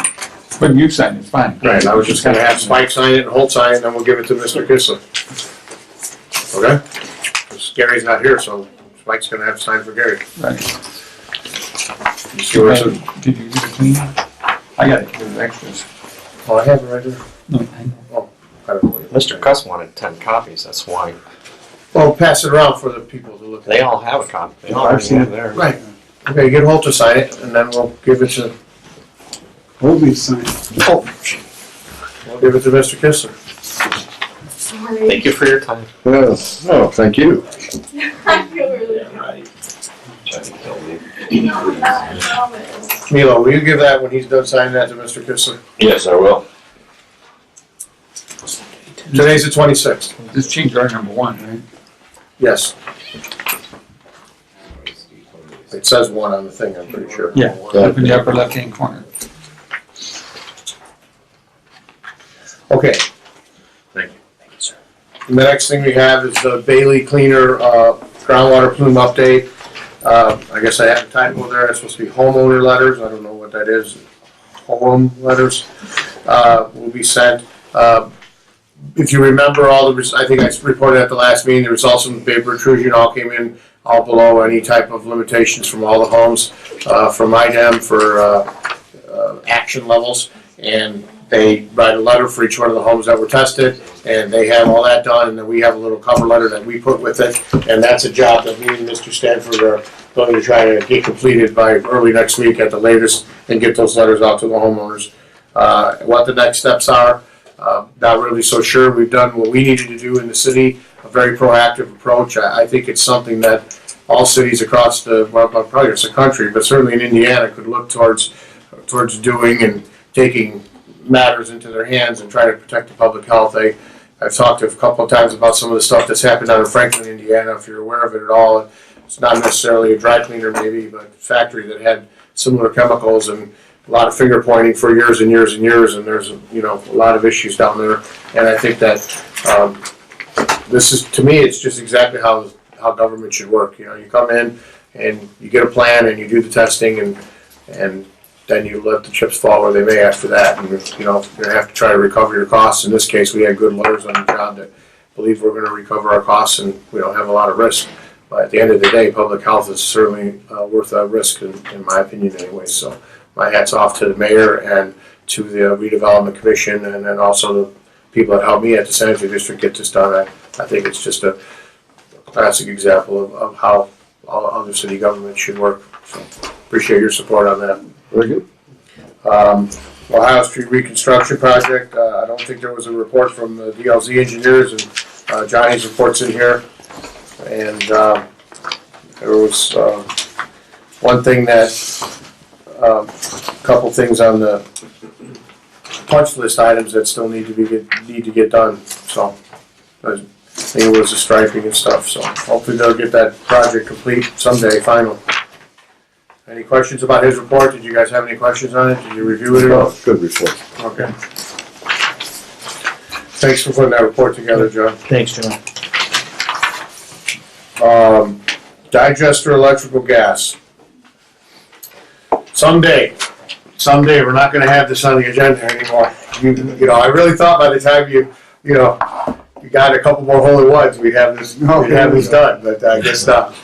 But you sign it's fine. Right, I was just gonna have Spike sign it and Holt sign it, and then we'll give it to Mr. Kissler. Okay? 'Cause Gary's not here, so Spike's gonna have to sign for Gary. Right. You see where it's a- Did you get it clean? I got it, there's extras. Oh, I have it right there. No, I know. I don't know. Mr. Cuss wanted 10 copies, that's why. Well, pass it around for the people to look at. They all have a copy. They all I've already seen have it. theirs. Right. Okay, get Holt to sign it, and then we'll give it to, Hold me sign. we'll give it to Mr. Kissler. Thank you for your time. Yes. Oh, thank you. I feel really Milo, will you give that when he's done signing that to Mr. Kissler? Yes, I will. Today's the 26th. Just change our number 1, right? Yes. It says 1 on the thing, I'm pretty sure. Yeah, up in the upper left-hand corner. Okay. Thank you. The next thing we have is the Bailey Cleaner groundwater plume update. I guess I have a typo there. It's supposed to be homeowner letters. I don't know what that is. Home letters will be sent. If you remember I think I reported at the last meeting, the results from the vapor intrusion all came in all below any type of limitations from all the homes, from IDEM for action levels. And they write a letter for each one of the homes that were tested, and they have all that done, and then we have a little cover letter that we put with it, and that's a job that me and Mr. Stanford are going to try to get completed by early next week at the latest, and get those letters out to the homeowners. What the next steps are, not really so sure. We've done what we needed to do in the city, a very proactive approach. I think it's something that all cities across probably across the country, but certainly in Indiana, could look towards doing and taking matters into their hands and try to protect the public health. I've talked a couple of times about some of the stuff that's happened down in Franklin, Indiana. If you're aware of it at all, it's not necessarily a dry cleaner maybe, but a factory that had similar chemicals and a lot of finger pointing for years and years and years, and there's a lot of issues down there. And I think that this is, to me, it's just exactly how government should work. You come in and you get a plan and you do the testing, and then you let the chips fall where they may after that. And you're going to have to try to recover your costs. In this case, we had good lawyers on the job that believe we're going to recover our costs and we don't have a lot of risk. But at the end of the day, public health is certainly worth that risk, in my opinion anyway. So my hat's off to the mayor and to the redevelopment commission, and then also the people that helped me at the sanitary district get this done. I think it's just a classic example of how all other city governments should work. So appreciate your support on that. Very good. Ohio Street reconstruction project. I don't think there was a report from the DLZ engineers, and Johnny's report's in here. And there was one thing that, a couple things on the punch list items that still need to get done. So I think it was the striping and stuff. So hopefully they'll get that project complete someday, final. Any questions about his report? Did you guys have any questions on it? Did you review it at all? Good report. Okay. Thanks for putting that report together, John. Thanks, John. Digester electrical gas. Someday, we're not gonna have this on the agenda anymore. You know, I really thought by the time you got a couple more holy ones, we'd have this done, but I guess not.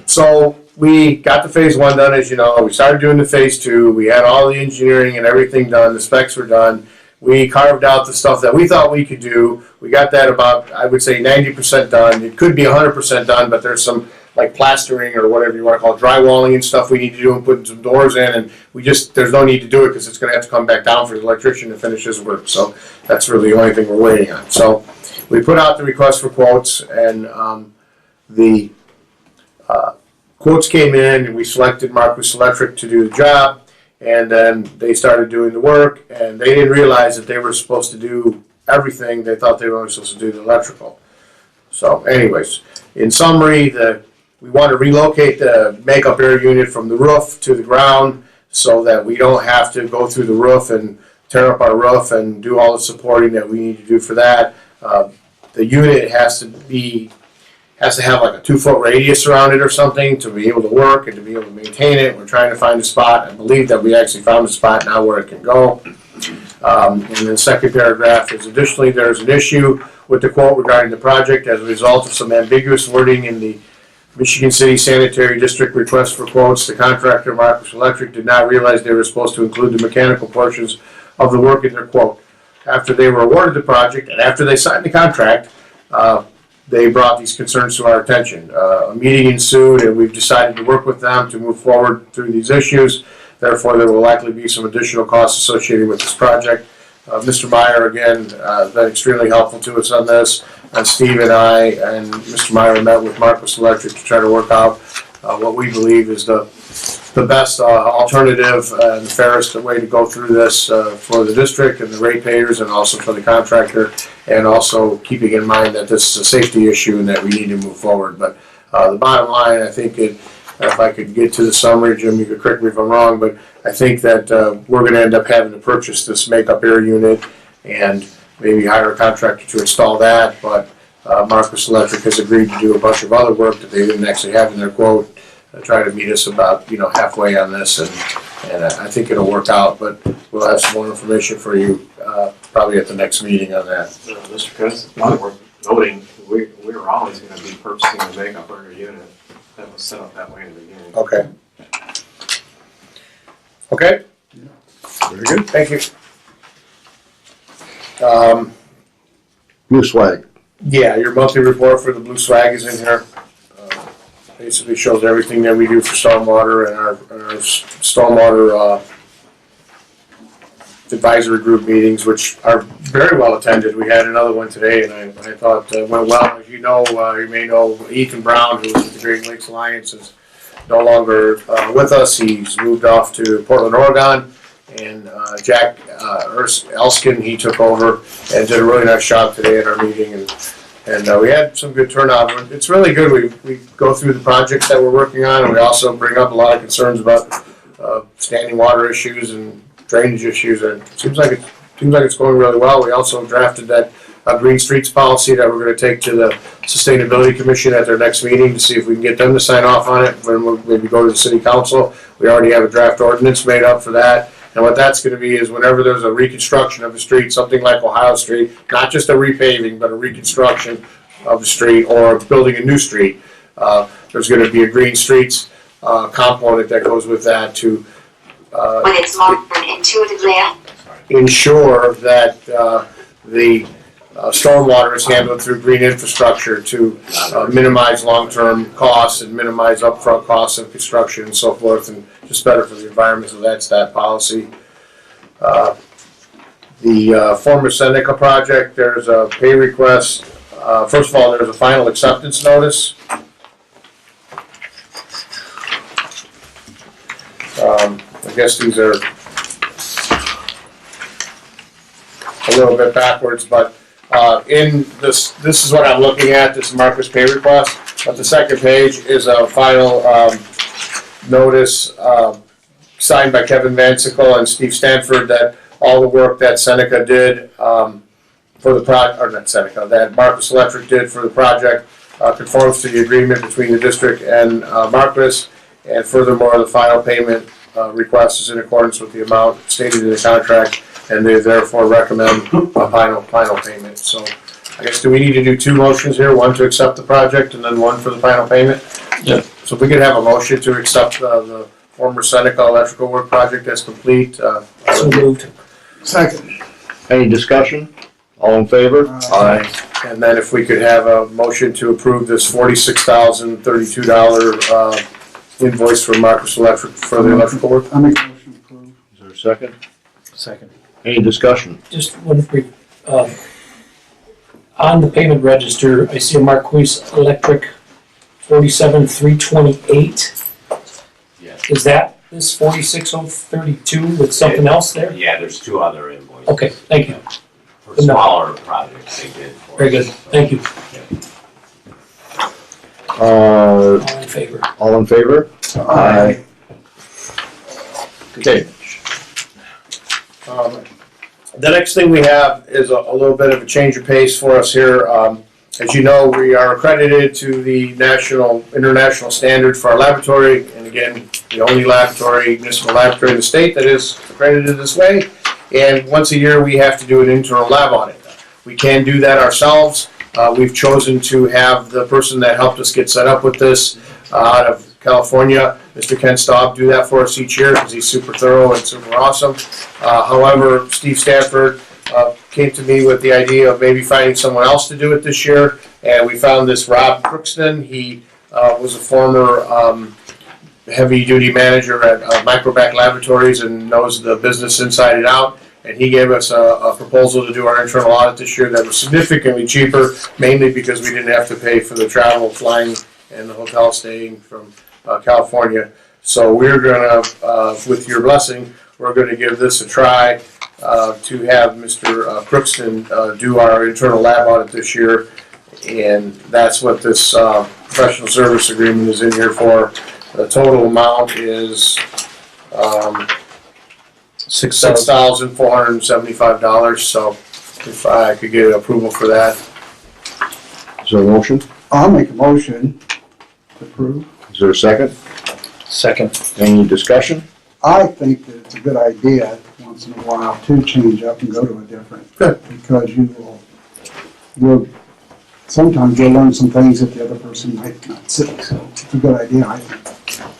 So we got the phase 1 done, as you know. We started doing the phase 2. We had all the engineering and everything done. The specs were done. We carved out the stuff that we thought we could do. We got that about, I would say, 90% done. It could be 100% done, but there's some like plastering or whatever you want to call it, drywalling and stuff we need to do, and putting some doors in, and there's no need to do it because it's going to have to come back down for the electrician to finish his work. So that's really the only thing we're waiting on. So we put out the request for quotes, and the quotes came in, and we selected Marcus Electric to do the job, and then they started doing the work, and they didn't realize that they were supposed to do everything. They thought they were only supposed to do the electrical. So anyways, in summary, we want to relocate the makeup air unit from the roof to the ground so that we don't have to go through the roof and tear up our roof and do all the supporting that we need to do for that. The unit has to have like a 2-foot radius around it or something to be able to work and to be able to maintain it. We're trying to find a spot. I believe that we actually found a spot now where it can go. And the second paragraph is, additionally, there's an issue with the quote regarding the project as a result of some ambiguous wording in the Michigan City Sanitary District request for quotes. The contractor, Marcus Electric, did not realize they were supposed to include the mechanical portions of the work in their quote. After they were awarded the project and after they signed the contract, they brought these concerns to our attention. A meeting ensued, and we've decided to work with them to move forward through these issues. Therefore, there will likely be some additional costs associated with this project. Mr. Meyer, again, been extremely helpful to us on this. And Steve and I and Mr. Meyer met with Marcus Electric to try to work out what we believe is the best alternative and the fairest way to go through this for the district and the ratepayers, and also for the contractor, and also keeping in mind that this is a safety issue and that we need to move forward. But the bottom line, I think, if I could get to the summary, Jim, you could correct me if I'm wrong, but I think that we're going to end up having to purchase this makeup air unit and maybe hire a contractor to install that. But Marcus Electric has agreed to do a bunch of other work that they didn't actually have in their quote, try to meet us about halfway on this, and I think it'll work out. But we'll have some more information for you probably at the next meeting on that. Mr. Chris, we're noting we were always going to be purchasing the makeup air unit. That was set up that way in the beginning. Okay. Okay. Very good. Thank you. Blue swag. Yeah, your monthly report for the blue swag is in here. Basically shows everything that we do for stormwater and our stormwater advisory group meetings, which are very well attended. We had another one today, and I thought went well. As you know, you may know Ethan Brown, who was with the Great Lakes Alliance, is no longer with us. He's moved off to Portland, Oregon, and Jack Elskin, he took over and did a really nice job today at our meeting, and we had some good turnout. It's really good. We go through the projects that we're working on, and we also bring up a lot of concerns about standing water issues and drainage issues, and it seems like it's going really well. We also drafted that Green Streets policy that we're going to take to the Sustainability Commission at their next meeting to see if we can get them to sign off on it. Then we'll maybe go to the City Council. We already have a draft ordinance made up for that. And what that's going to be is whenever there's a reconstruction of a street, something like Ohio Street, not just a repaving, but a reconstruction of the street or building a new street, there's going to be a Green Streets component that goes with that to when it's modern intuitively ensure that the stormwater is handled through green infrastructure to minimize long-term costs and minimize upfront costs of construction and so forth, and just better for the environment, so that's that policy. The former Seneca project, there's a pay request. First of all, there's a final acceptance notice. I guess these are a little bit backwards, but in this is what I'm looking at, this Marcus pay request. But the second page is a final notice signed by Kevin Van Sickle and Steve Stanford that all the work that Seneca did for the project, or not Seneca, that Marcus Electric did for the project conforms to the agreement between the district and Marcus, and furthermore, the final payment request is in accordance with the amount stated in the contract, and they therefore recommend a final payment. So I guess, do we need to do two motions here, one to accept the project and then one for the final payment? Yeah. So if we could have a motion to accept the former Seneca electrical work project as complete. So moved. Second. Any discussion? All in favor? Aye. And then if we could have a motion to approve this $46,032 invoice for Marcus Electric for the electrical work. I make a motion to approve. Is there a second? Second. Any discussion? Just one brief, on the payment register, I see a Marquis Electric 47,328. Yes. Is that this 46,032 with something else there? Yeah, there's two other invoices. Okay, thank you. For Good enough. smaller projects they did. for Very us. good, thank you. Uh, All in favor? all in favor? Aye. Okay. The next thing we have is a little bit of a change of pace for us here. As you know, we are accredited to the international standard for our laboratory, and again, the only municipal laboratory in the state that is accredited this way. And once a year, we have to do an internal lab audit. We can do that ourselves. We've chosen to have the person that helped us get set up with this out of California, Mr. Ken Staub, do that for us each year because he's super thorough and super awesome. However, Steve Stanford came to me with the idea of maybe finding someone else to do it this year, and we found this Rob Crookston. He was a former heavy-duty manager at Microbac Laboratories and knows the business inside and out. And he gave us a proposal to do our internal audit this year that was significantly cheaper, mainly because we didn't have to pay for the travel, flying, and the hotel staying from California. So we're gonna, with your blessing, we're gonna give this a try to have Mr. Crookston do our internal lab audit this year. And that's what this professional service agreement is in here for. The total amount is $6,475, so if I could get approval for that. Is there a motion? I'll make a motion to approve. Is there a second? Second. Any discussion? I think that it's a good idea once in a while to change up and go to a different. Good. Because sometimes you'll learn some things that the other person might not see, so it's a good idea, I think.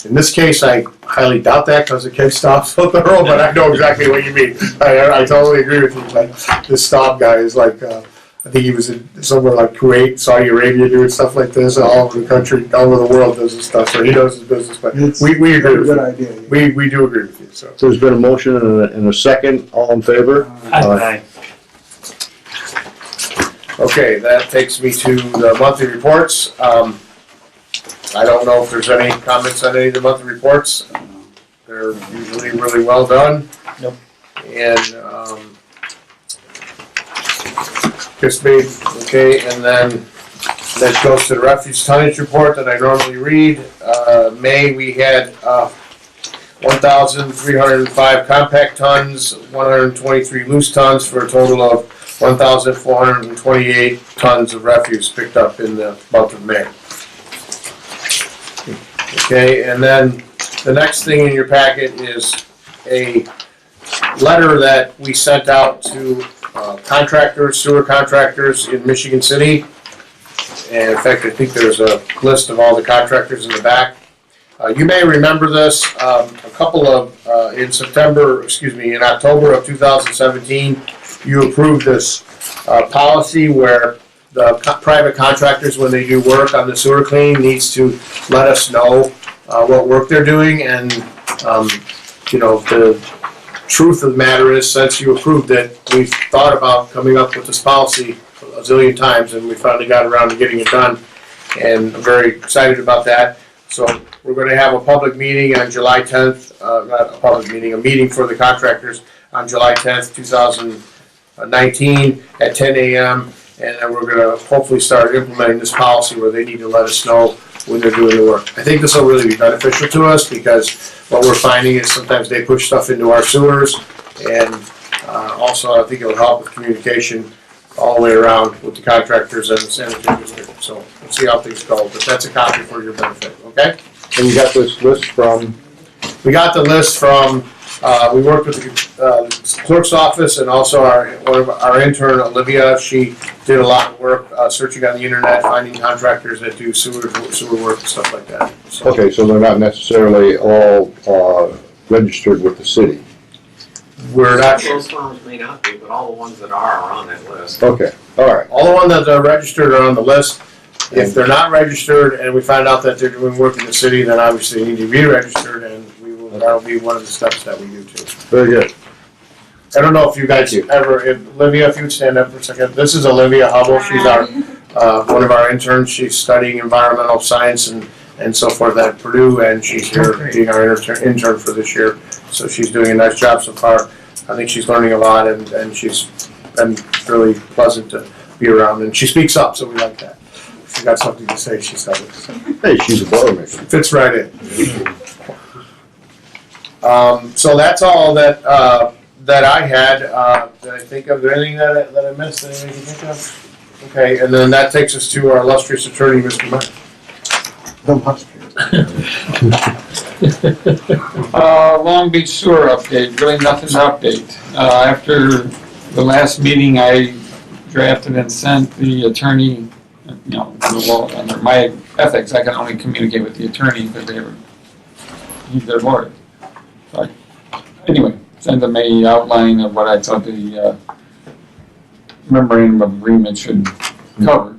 In this case, I highly doubt that because the case stops so thorough, but I know exactly what you mean. I totally agree with you. Like, this Stop guy is like, I think he was in somewhere like Kuwait, Saudi Arabia, doing stuff like this, and all over the country, all over the world does this stuff, so he knows his business, but we agree with Good you. idea. We do agree with you, so. So there's been a motion and a second. All in favor? Aye. Okay, that takes me to the monthly reports. I don't know if there's any comments on any of the monthly reports. They're usually really well done. Nope. And, Chris made, okay, and then that goes to the refuse tonnage report that I normally read. May, we had 1,305 compact tons, 123 loose tons, for a total of 1,428 tons of refuse picked up in the month of May. Okay, and then the next thing in your packet is a letter that we sent out to contractors, sewer contractors in Michigan City. And in fact, I think there's a list of all the contractors in the back. You may remember this, a couple of, in October of 2017, you approved this policy where the private contractors, when they do work on the sewer clean, needs to let us know what work they're doing. And, the truth of the matter is, since you approved it, we've thought about coming up with this policy a zillion times, and we finally got around to getting it done. And I'm very excited about that. So we're going to have a public meeting on July 10th, not a public meeting, a meeting for the contractors on July 10th, 2019 at 10 a.m. And then we're going to hopefully start implementing this policy where they need to let us know when they're doing the work. I think this will really be beneficial to us because what we're finding is sometimes they push stuff into our sewers, and also I think it'll help with communication all the way around with the contractors and the sanitary district. So we'll see how things go, but that's a copy for your benefit, okay? And you got this list from? We got the list from, we worked with the clerk's office and also our intern, Olivia. She did a lot of work searching on the internet, finding contractors that do sewer work and stuff like that. So, Okay, so they're not necessarily all registered with the city. we're not, Those firms may not be, but all the ones that are on that list. Okay, all right. all the ones that are registered are on the list. If they're not registered and we find out that they're doing work in the city, then obviously they need to be registered, and that'll be one of the steps that we do too. Very good. I don't know if you guys ever, Olivia, if you would stand up for a second. This is Olivia Hubble. She's our, one of our interns. She's studying environmental science and so forth at Purdue, and she's here being our intern for this year. So she's doing a nice job so far. I think she's learning a lot, and she's been really pleasant to be around, and she speaks up, so we like that. If she got something to say, she said it. So. Hey, she's a boilermaker. Fits right in. So that's all that I had. Did I think of anything that I missed? Anything you can think of? Okay, and then that takes us to our illustrious attorney, Mr. Meyer. Long Beach sewer update, really nothing to update. After the last meeting, I drafted and sent the attorney, under my ethics, I can only communicate with the attorney because he's their lawyer. So anyway, send them a outline of what I thought the memorandum of agreement should cover,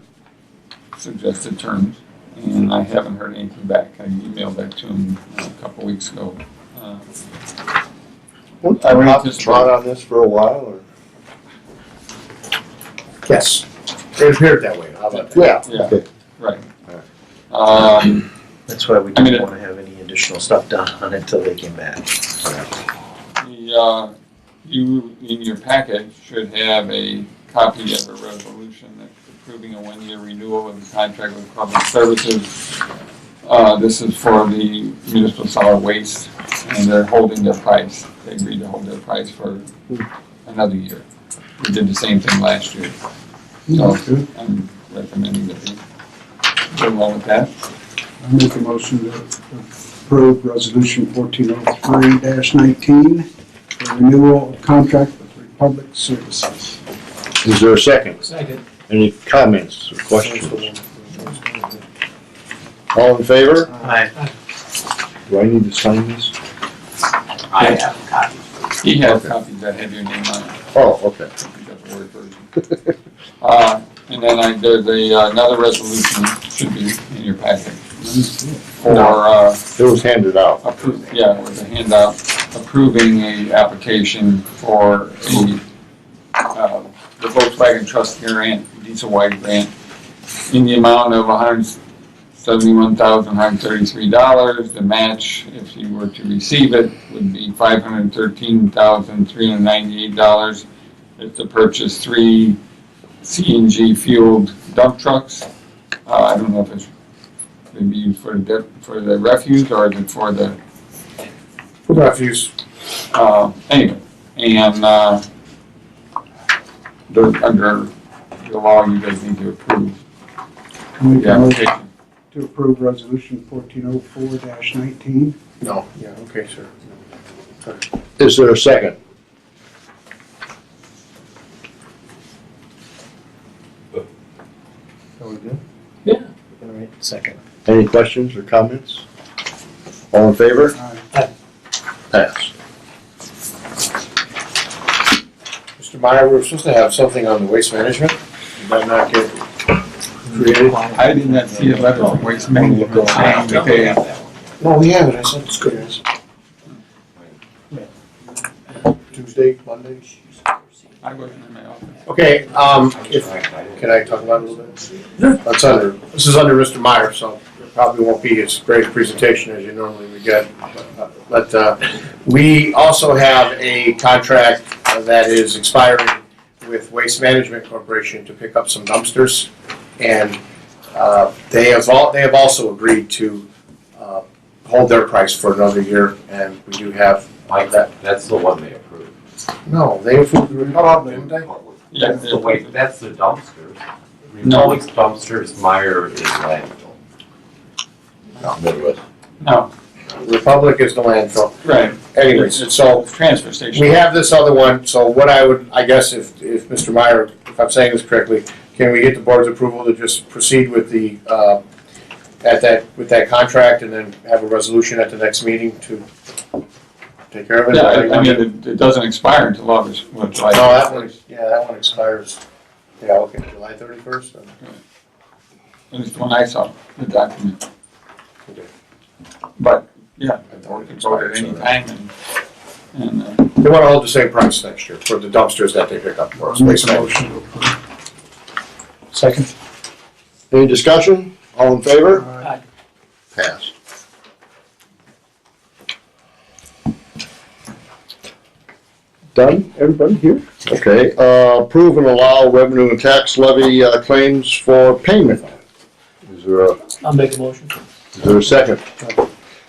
suggested terms. And I haven't heard anything back. I emailed that to him a couple weeks ago. I read this on this for a while, or? Yes, it appeared that way. How about that? Yeah, Okay. right. That's why we didn't want to have any additional stuff done on it until they came back. You, in your package, should have a copy of a resolution that's approving a one-year renewal of the contract with public services. This is for the municipal solid waste, and they're holding their price. They agreed to hold their price for another year. We did the same thing last year. So I'm recommending that we go along with that. I make a motion to approve resolution 1403-19 for renewal of contract with Republic Services. Is there a second? Second. Any comments or questions? All in favor? Aye. Do I need to sign this? I have copies. He has copies that have your name on it. Oh, okay. He got the word version. And then there's another resolution should be in your packet for It was handed out. it was a handout approving a application for the Volkswagen Trust Grant, diesel-wide grant, in the amount of $171,133. The match, if you were to receive it, would be $513,398. It's to purchase 3 CNG fueled dump trucks. I don't know if it's maybe used for the refuse or is it for the Refuse. anyway, and under the law, you guys need to approve Make the a motion application. to approve resolution 1404-19. No, yeah, okay, sir. Is there a second? All right, second. Any questions or comments? All in favor? Aye. Pass. Mr. Meyer, we were supposed to have something on the waste management. Did that not get created? I did not see a letter from Waste Management saying that they, No, we have it. I sent it to you guys. Tuesday, Monday. I wasn't in my office. Okay, can I talk about it a little bit? This is under Mr. Meyer, so it probably won't be as great a presentation as you normally would get. But we also have a contract that is expiring with Waste Management Corporation to pick up some dumpsters. And they have also agreed to hold their price for another year, and we do have that. That's the one they approved. No, they approved, didn't they? Yeah, That's the way, that's the dumpsters. No. Republic's dumpsters, Meyer is landfill. no, Republic is the landfill. right. Anyways, so Transfer station. we have this other one, so what I guess if Mr. Meyer, if I'm saying this correctly, can we get the board's approval to just proceed with the, with that contract and then have a resolution at the next meeting to take care of it? Yeah, I mean, it doesn't expire until August, what, July? No, that one expires, yeah, okay, July 31st. At least when I saw the document. Okay. But, yeah, I thought it we can vote at expired, any so- time and, They want to hold the same price next year for the dumpsters that they pick up for us. Waste Management. Second. Any discussion? All in favor? Aye. Pass. Done, everybody here? Okay, approve and allow revenue and tax levy claims for payment. Is I'll make a motion. there a second?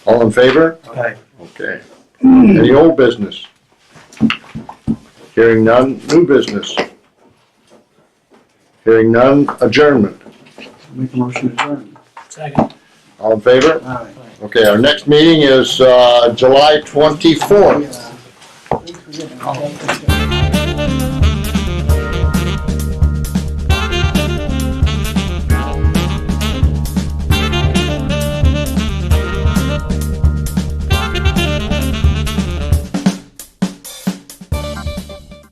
All in favor? Aye. Okay. Any old business? Hearing none, new business? Hearing none, adjournment. Make a motion to adjourn. Second. All in favor? Aye. Okay, our next meeting is July 24th.